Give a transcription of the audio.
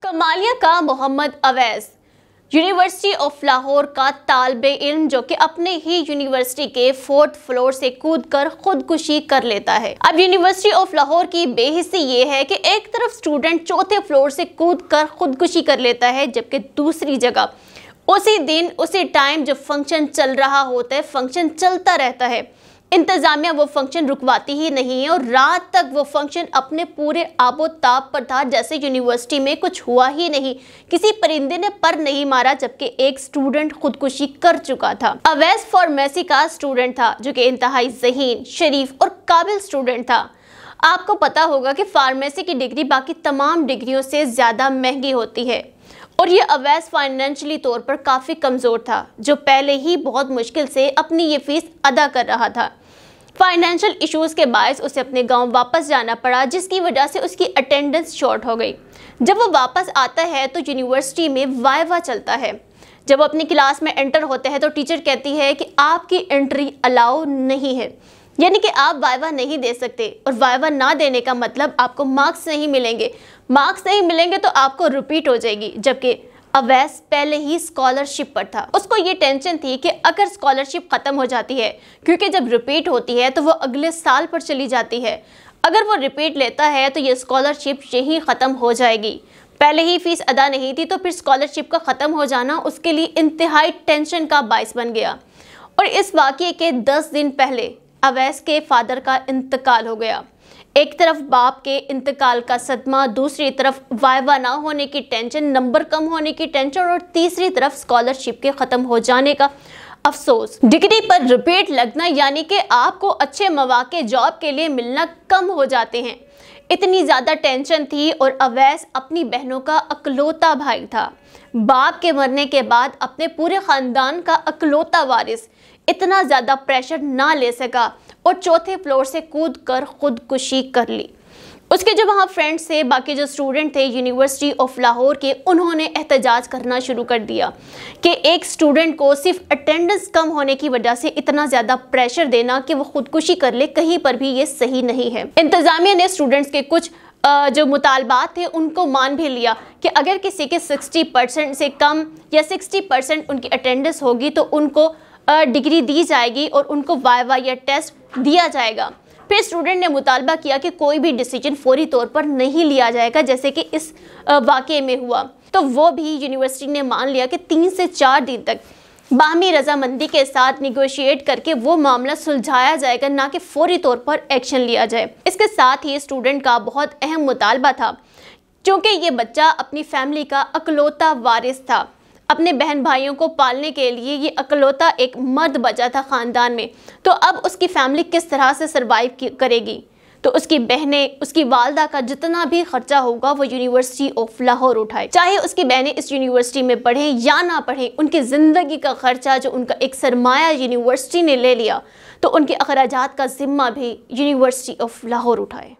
कमालिया का Mohammad Awais university of Lahore का तालिबे इल्म जो कि अपने ही यूनिवर्सिटी के 4th फ्लोर से कूदकर खुदकुशी कर लेता है। अब यूनिवर्सिटी ऑफ लाहौर की बेहिस्सी ये है कि एक तरफ स्टूडेंट 4th फ्लोर से कूदकर खुदकुशी कर लेता है, जबकि दूसरी जगह उसी दिन उसी टाइम जो फंक्शन चल रहा होता है, फंक्शन चलता रहता है, इंतजामिया वो फंक्शन रुकवाती ही नहीं है और रात तक वो फंक्शन अपने पूरे आबोताब पर था जैसे यूनिवर्सिटी में कुछ हुआ ही नहीं, किसी परिंदे ने पर नहीं मारा, जबकि एक स्टूडेंट खुदकुशी कर चुका था। अवैस फार्मेसी का स्टूडेंट था जो कि इंतहाई ज़हीन, शरीफ और काबिल स्टूडेंट था। आपको पता होगा कि फार्मेसी की डिग्री बाकी तमाम डिग्रियों से ज़्यादा महंगी होती है और ये अवैस फाइनेंशियली तौर पर काफ़ी कमज़ोर था, जो पहले ही बहुत मुश्किल से अपनी ये फीस अदा कर रहा था। फाइनेंशियल इश्यूज़ के बायस उसे अपने गांव वापस जाना पड़ा, जिसकी वजह से उसकी अटेंडेंस शॉर्ट हो गई। जब वो वापस आता है तो यूनिवर्सिटी में वाइवा चलता है। जब वो अपनी क्लास में एंटर होते हैं तो टीचर कहती है कि आपकी एंट्री अलाउ नहीं है, यानी कि आप वाइवा नहीं दे सकते, और वाइवा ना देने का मतलब आपको मार्क्स नहीं मिलेंगे, मार्क्स नहीं मिलेंगे तो आपको रिपीट हो जाएगी। जबकि अवैस पहले ही स्कॉलरशिप पर था। उसको ये टेंशन थी कि अगर स्कॉलरशिप ख़त्म हो जाती है, क्योंकि जब रिपीट होती है तो वो अगले साल पर चली जाती है, अगर वो रिपीट लेता है तो ये स्कॉलरशिप यहीं ख़त्म हो जाएगी। पहले ही फीस अदा नहीं थी तो फिर स्कॉलरशिप का ख़त्म हो जाना उसके लिए इंतहाई टेंशन का बायस बन गया। और इस वाक़ये के 10 दिन पहले अवैस के फादर का इंतकाल हो गया। एक तरफ बाप के इंतकाल का सदमा, दूसरी तरफ वाइवा ना होने की टेंशन, नंबर कम होने की टेंशन, और तीसरी तरफ स्कॉलरशिप के ख़त्म हो जाने का अफसोस। डिग्री पर रिपीट लगना यानी कि आपको अच्छे मौके जॉब के लिए मिलना कम हो जाते हैं। इतनी ज़्यादा टेंशन थी और अवैस अपनी बहनों का अकलौता भाई था। बाप के मरने के बाद अपने पूरे ख़ानदान का अकलौता वारिस इतना ज़्यादा प्रेशर ना ले सका और 4th फ्लोर से कूद कर खुदकुशी कर ली। उसके जो वहाँ फ्रेंड्स थे, बाकी जो स्टूडेंट थे यूनिवर्सिटी ऑफ लाहौर के, उन्होंने एहतजाज करना शुरू कर दिया कि एक स्टूडेंट को सिर्फ अटेंडेंस कम होने की वजह से इतना ज़्यादा प्रेशर देना कि वो खुदकुशी कर ले, कहीं पर भी ये सही नहीं है। इंतज़ामिया ने स्टूडेंट्स के कुछ जो मुतालबात थे उनको मान भी लिया कि अगर किसी के 60% से कम या 60% उनकी अटेंडेंस होगी तो उनको डिग्री दी जाएगी और उनको वाइवा या टेस्ट दिया जाएगा। फिर स्टूडेंट ने मुतालबा किया कि कोई भी डिसीजन फौरी तौर पर नहीं लिया जाएगा, जैसे कि इस वाक़ये में हुआ। तो वो भी यूनिवर्सिटी ने मान लिया कि 3 से 4 दिन तक बाहमी रजामंदी के साथ निगोशिएट करके वो मामला सुलझाया जाएगा, ना कि फौरी तौर पर एक्शन लिया जाए। इसके साथ ही स्टूडेंट का बहुत अहम मुतालबा था, क्योंकि ये बच्चा अपनी फैमिली का अकलौता वारिस था। अपने बहन भाइयों को पालने के लिए ये अकलौता एक मर्द बचा था ख़ानदान में, तो अब उसकी फैमिली किस तरह से सर्वाइव करेगी। तो उसकी बहनें, उसकी वालदा का जितना भी खर्चा होगा वो यूनिवर्सिटी ऑफ लाहौर उठाए, चाहे उसकी बहनें इस यूनिवर्सिटी में पढ़ें या ना पढ़ें। उनकी ज़िंदगी का खर्चा जो उनका एक सरमाया यूनिवर्सिटी ने ले लिया, तो उनके अखराजात का ज़िम्मा भी यूनिवर्सिटी ऑफ लाहौर उठाए।